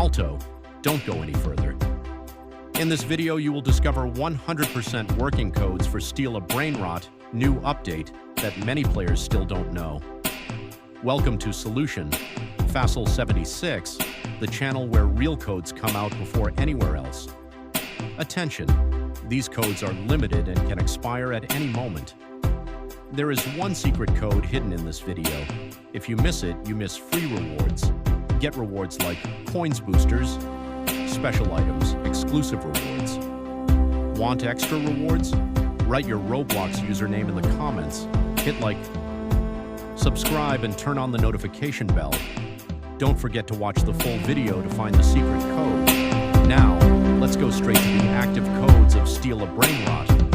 Alto, don't go any further. In this video, you will discover 100% working codes for Steal a Brainrot new update that many players still don't know. Welcome to Solution Facile 76, the channel where real codes come out before anywhere else. Attention, these codes are limited and can expire at any moment. There is one secret code hidden in this video. If you miss it, you miss free rewards. Get rewards like coins boosters, special items, exclusive rewards. Want extra rewards? Write your Roblox username in the comments, hit like, subscribe, and turn on the notification bell. Don't forget to watch the full video to find the secret code. Now, let's go straight to the active codes of Steal a Brainrot.